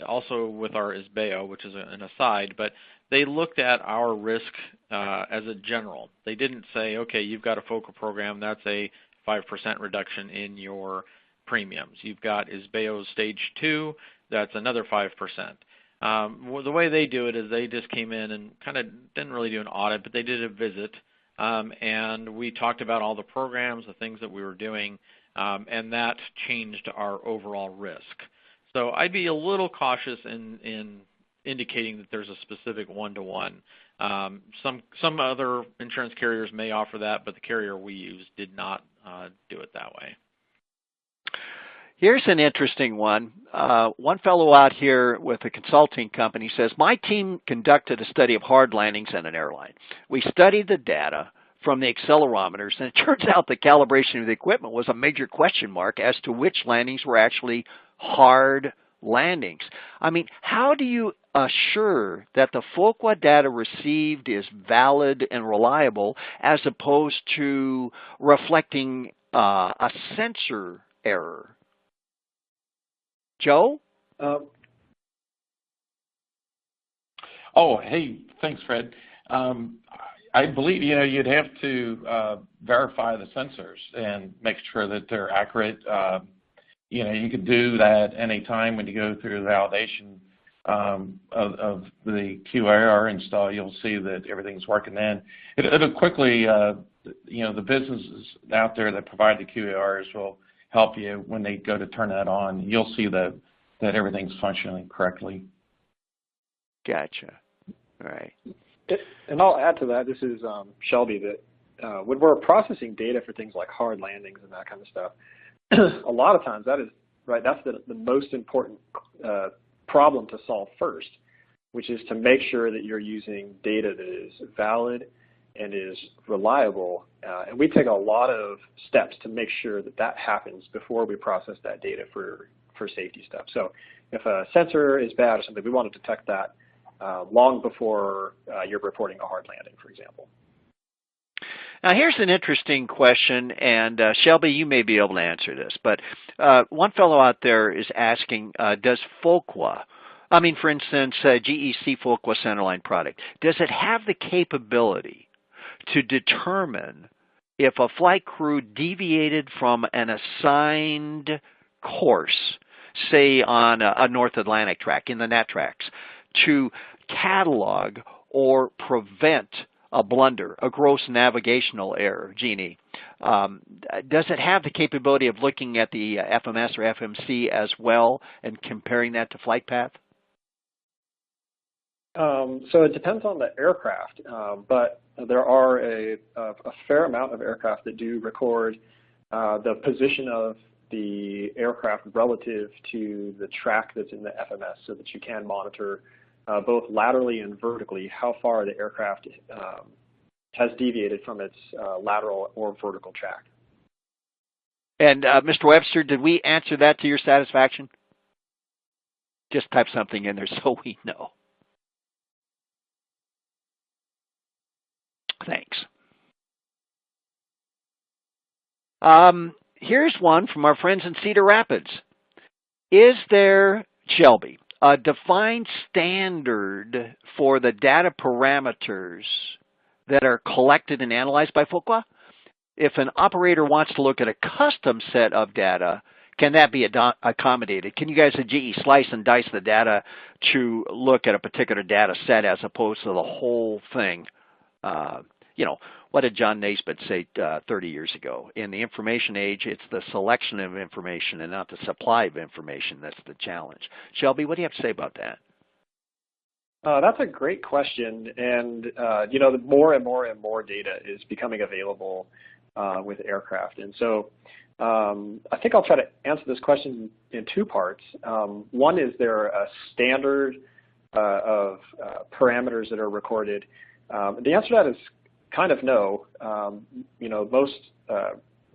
also with our ISBEO, which is an aside, but they looked at our risk as a general. They didn't say, okay, you've got a FOQA program, that's a 5% reduction in your premiums. You've got ISBEO Stage 2, that's another 5%. The way they do it is they just came in and kind of didn't really do an audit, but they did a visit, and we talked about all the programs, the things that we were doing, and that changed our overall risk. So I'd be a little cautious in indicating that there's a specific one-to-one. Some other insurance carriers may offer that, but the carrier we used did not do it that way. Here's an interesting one. One fellow out here with a consulting company says, my team conducted a study of hard landings in an airline. We studied the data from the accelerometers, and it turns out the calibration of the equipment was a major question mark as to which landings were actually hard landings. I mean, how do you assure that the FOQA data received is valid and reliable as opposed to reflecting a sensor error? Joe? Hey, thanks, Fred. I believe you'd have to verify the sensors and make sure that they're accurate. You could do that anytime when you go through the validation of the QAR install. You'll see that everything's working. Then it'll quickly, the businesses out there that provide the QARs will help you when they go to turn that on. You'll see that everything's functioning correctly. Gotcha. All right. And I'll add to that, this is Shelby, that when we're processing data for things like hard landings and that kind of stuff, a lot of times that is, right, that's the most important problem to solve first, which is to make sure that you're using data that is valid and is reliable. And we take a lot of steps to make sure that that happens before we process that data for safety stuff. So if a sensor is bad or something, we want to detect that long before you're reporting a hard landing, for example. Now, here's an interesting question, and Shelby, you may be able to answer this, but one fellow out there is asking, does FOQA, for instance, GE C-FOQA Centerline product, does it have the capability to determine if a flight crew deviated from an assigned course, say on a North Atlantic track, in the NAT tracks, to catalog or prevent a blunder, a gross navigational error, Jeannie? Does it have the capability of looking at the FMS or FMC as well and comparing that to flight path? So it depends on the aircraft, but there are a fair amount of aircraft that do record the position of the aircraft relative to the track that's in the FMS, so that you can monitor both laterally and vertically how far the aircraft has deviated from its lateral or vertical track. And Mr. Webster, did we answer that to your satisfaction? Just type something in there so we know. Thanks. Here's one from our friends in Cedar Rapids. Is there, Shelby, a defined standard for the data parameters that are collected and analyzed by FOQA? If an operator wants to look at a custom set of data, can that be accommodated? Can you guys at GE slice and dice the data to look at a particular data set as opposed to the whole thing? What did John Naisbitt say 30 years ago? In the information age, it's the selection of information and not the supply of information that's the challenge. Shelby, what do you have to say about that? That's a great question, and the more and more and more data is becoming available with aircraft, and so I think I'll try to answer this question in two parts. One, is there a standard of parameters that are recorded? The answer to that is kind of no. Most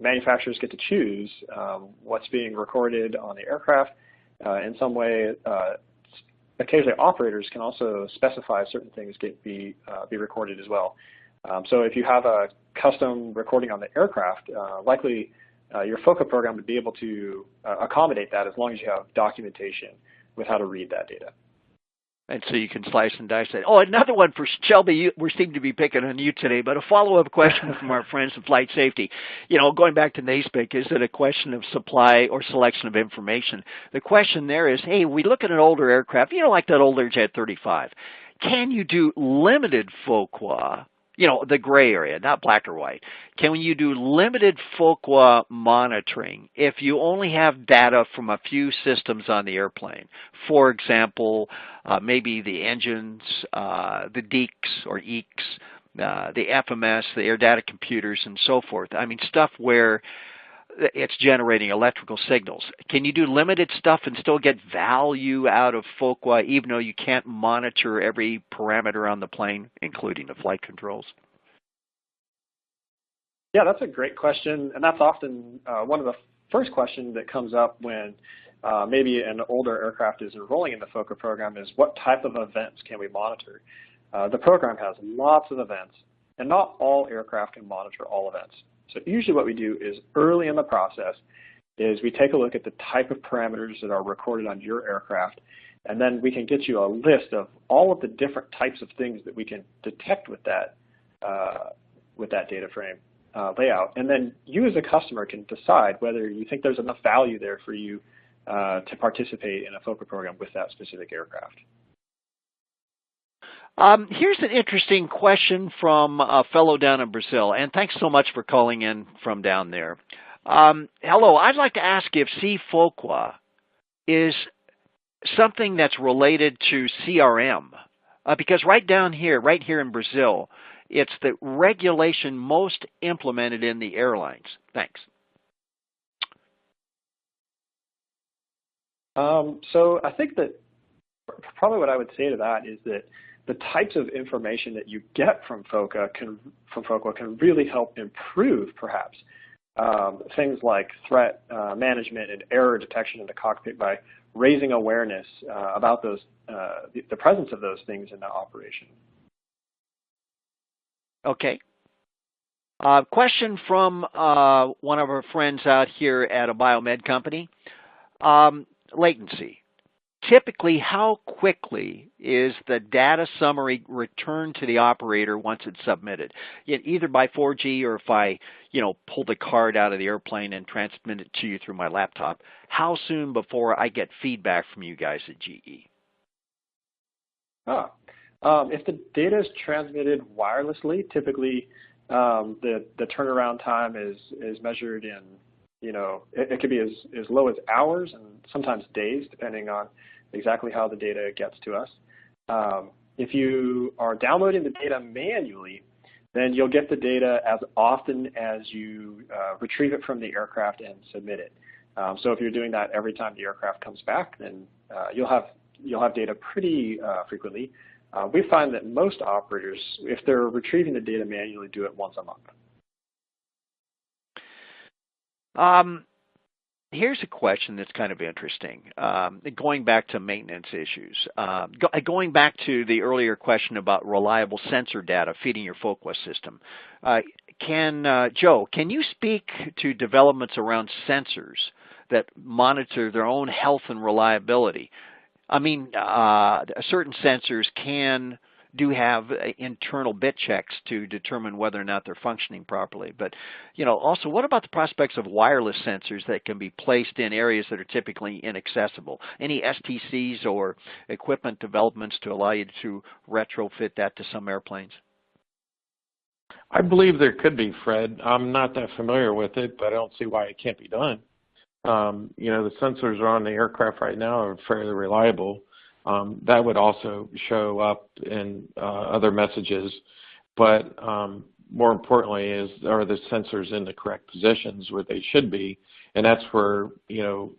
manufacturers get to choose what's being recorded on the aircraft. In some way, occasionally operators can also specify certain things be recorded as well. So if you have a custom recording on the aircraft, likely your FOQA program would be able to accommodate that as long as you have documentation with how to read that data. And so you can slice and dice it. Oh, another one for Shelby. We seem to be picking on you today, but a follow-up question from our friends in flight safety. Going back to Naisbitt, is it a question of supply or selection of information? The question there is, hey, we look at an older aircraft, like that older Jet 35. Can you do limited FOQA the gray area, not black or white. Can you do limited FOQA monitoring if you only have data from a few systems on the airplane? For example, maybe the engines, the DEECs or EECs, the FMS, the air data computers, and so forth. I mean, stuff where it's generating electrical signals. Can you do limited stuff and still get value out of FOQA even though you can't monitor every parameter on the plane, including the flight controls? Yeah, that's a great question, and that's often one of the first questions that comes up when maybe an older aircraft is enrolling in the FOQA program is what type of events can we monitor? The program has lots of events, and not all aircraft can monitor all events. So usually what we do is early in the process is we take a look at the type of parameters that are recorded on your aircraft, and then we can get you a list of all of the different types of things that we can detect with that data frame layout. And then you as a customer can decide whether you think there's enough value there for you to participate in a FOQA program with that specific aircraft. Here's an interesting question from a fellow down in Brazil, and thanks so much for calling in from down there. Hello, I'd like to ask if C-FOQA is something that's related to CRM, because right here in Brazil, it's the regulation most implemented in the airlines. Thanks. So I think that probably what I would say to that is that the types of information that you get from FOQA can really help improve, perhaps, things like threat management and error detection in the cockpit by raising awareness about those, the presence of those things in the operation. Okay. Question from one of our friends out here at a biomed company. Latency. Typically, how quickly is the data summary returned to the operator once it's submitted? Either by 4G or if I, pull the card out of the airplane and transmit it to you through my laptop, how soon before I get feedback from you guys at GE? If the data is transmitted wirelessly, typically the turnaround time is measured in, it could be as low as hours and sometimes days, depending on exactly how the data gets to us. If you are downloading the data manually, then you'll get the data as often as you retrieve it from the aircraft and submit it. So if you're doing that every time the aircraft comes back, then you'll have data pretty frequently. We find that most operators, if they're retrieving the data manually, do it once a month. Here's a question that's kind of interesting. Going back to maintenance issues, going back to the earlier question about reliable sensor data feeding your FOQA system, Joe, can you speak to developments around sensors that monitor their own health and reliability? I mean, certain sensors do have internal bit checks to determine whether or not they're functioning properly. But, also, what about the prospects of wireless sensors that can be placed in areas that are typically inaccessible? Any STCs or equipment developments to allow you to retrofit that to some airplanes? I believe there could be, Fred. I'm not that familiar with it, but I don't see why it can't be done. The sensors are on the aircraft right now are fairly reliable. That would also show up in other messages, but more importantly are the sensors in the correct positions where they should be, and that's where the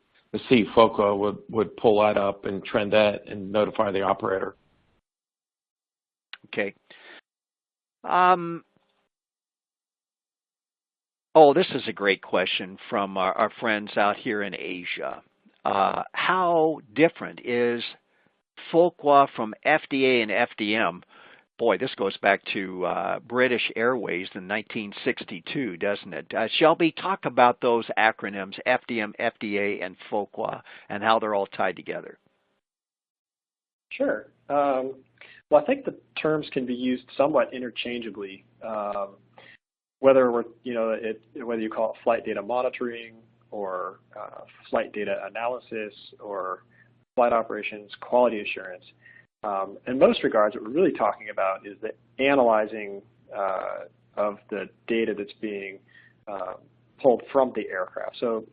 C-FOQA would pull that up and trend that and notify the operator. Okay. This is a great question from our friends out here in Asia. How different is FOQA from FDA and FDM? Boy, this goes back to British Airways in 1962, doesn't it? Shelby, talk about those acronyms, FDM, FDA, and FOQA, and how they're all tied together. Sure. Well, I think the terms can be used somewhat interchangeably. Whether you call it flight data monitoring or flight data analysis or flight operations quality assurance. In most regards, what we're really talking about is analyzing of the data that's being pulled from the aircraft. So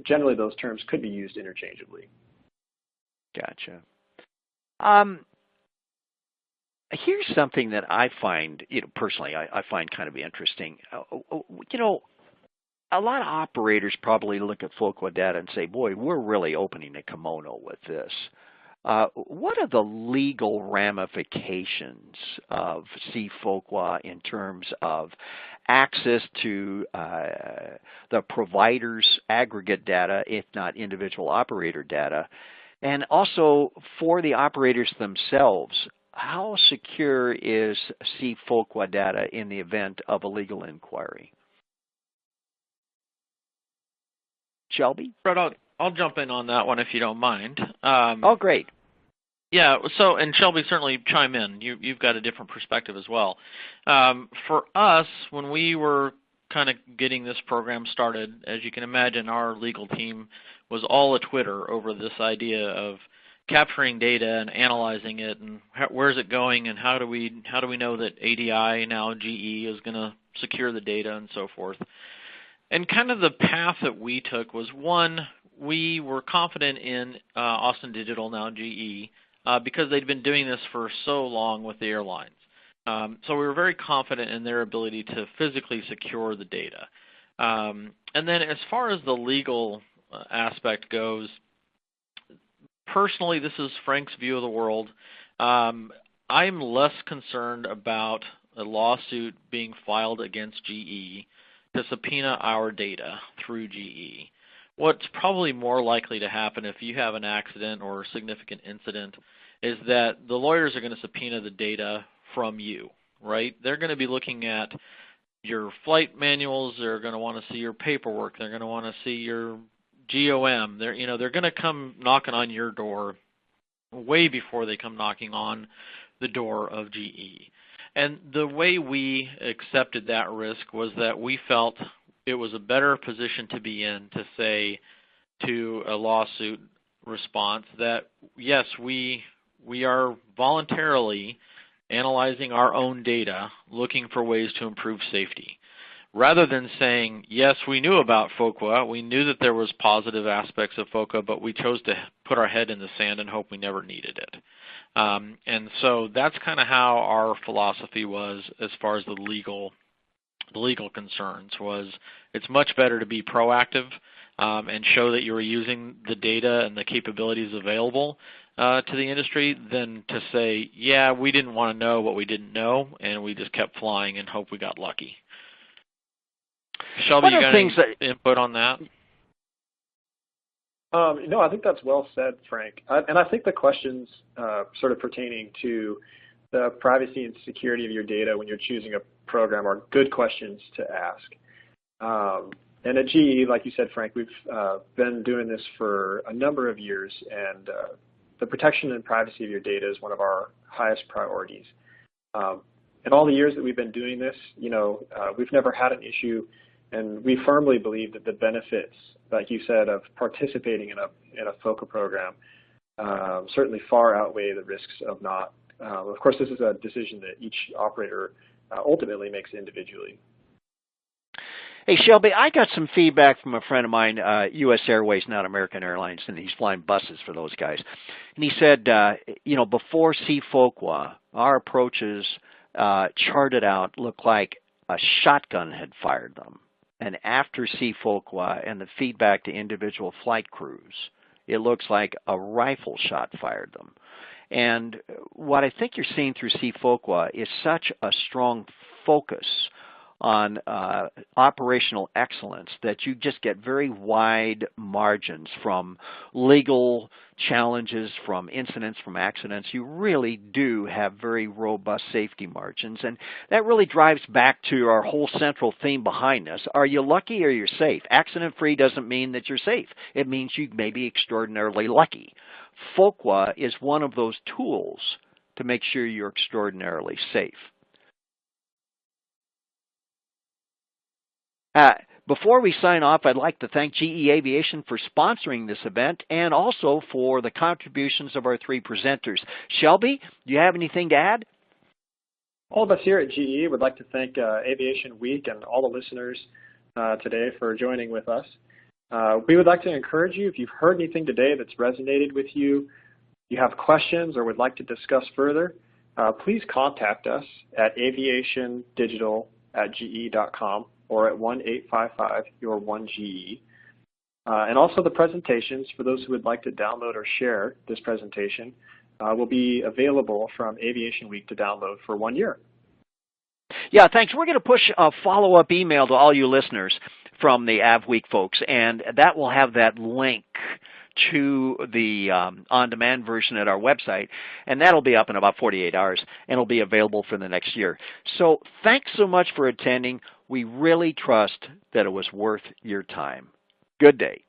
generally those terms could be used interchangeably. Gotcha. Here's something that I find, personally, I find kind of interesting. A lot of operators probably look at FOQA data and say, boy, we're really opening a kimono with this. What are the legal ramifications of C-FOQA in terms of access to the provider's aggregate data, if not individual operator data, and also for the operators themselves? How secure is C-FOQA data in the event of a legal inquiry? Shelby? Fred, I'll jump in on that one if you don't mind. Oh, great. Yeah, so, and Shelby, certainly chime in. You've got a different perspective as well. For us, when we were kind of getting this program started, as you can imagine, our legal team was all a Twitter over this idea of capturing data and analyzing it, and where's it going, and how do we know that ADI, now GE, is going to secure the data and so forth. And kind of the path that we took was, one, we were confident in Austin Digital, now GE, because they'd been doing this for so long with the airlines. So we were very confident in their ability to physically secure the data. And then as far as the legal aspect goes, personally, this is Frank's view of the world. I'm less concerned about a lawsuit being filed against GE to subpoena our data through GE. What's probably more likely to happen if you have an accident or a significant incident is that the lawyers are going to subpoena the data from you, right? They're going to be looking at your flight manuals. They're going to want to see your paperwork. They're going to want to see your GOM. They're going to come knocking on your door way before they come knocking on the door of GE. And the way we accepted that risk was that we felt it was a better position to be in to say to a lawsuit response that, yes, we are voluntarily analyzing our own data, looking for ways to improve safety, rather than saying, yes, we knew about FOQA, we knew that there was positive aspects of FOQA, but we chose to put our head in the sand and hope we never needed it. And so that's kind of how our philosophy was as far as the legal concerns was. It's much better to be proactive and show that you were using the data and the capabilities available to the industry than to say, yeah, we didn't want to know what we didn't know, and we just kept flying and hope we got lucky. Shelby, you got any input on that? No, I think that's well said, Frank. And I think the questions sort of pertaining to the privacy and security of your data when you're choosing a program are good questions to ask. And at GE, like you said, Frank, we've been doing this for a number of years, and the protection and privacy of your data is one of our highest priorities. In all the years that we've been doing this, we've never had an issue, and we firmly believe that the benefits, like you said, of participating in a FOQA program certainly far outweigh the risks of not. Of course, this is a decision that each operator ultimately makes individually. Hey, Shelby, I got some feedback from a friend of mine, U.S. Airways, not American Airlines, and he's flying buses for those guys. And he said, before C-FOQA, our approaches charted out looked like a shotgun had fired them. And after C-FOQA and the feedback to individual flight crews, it looks like a rifle shot fired them. And what I think you're seeing through C-FOQA is such a strong focus on operational excellence that you just get very wide margins from legal challenges, from incidents, from accidents. You really do have very robust safety margins, and that really drives back to our whole central theme behind this. Are you lucky or you're safe? Accident-free doesn't mean that you're safe. It means you may be extraordinarily lucky. FOQA is one of those tools to make sure you're extraordinarily safe. Before we sign off, I'd like to thank GE Aviation for sponsoring this event and also for the contributions of our three presenters. Shelby, do you have anything to add? All of us here at GE would like to thank Aviation Week and all the listeners today for joining with us. We would like to encourage you, if you've heard anything today that's resonated with you, you have questions or would like to discuss further, please contact us at aviationdigital@ge.com or at 1-855-YOUR-1GE. And also the presentations, for those who would like to download or share this presentation, will be available from Aviation Week to download for 1 year. Yeah, thanks. We're going to push a follow-up email to all you listeners from the AvWeek folks, and that will have that link to the on-demand version at our website, and that'll be up in about 48 hours, and it'll be available for the next year. So thanks so much for attending. We really trust that it was worth your time. Good day.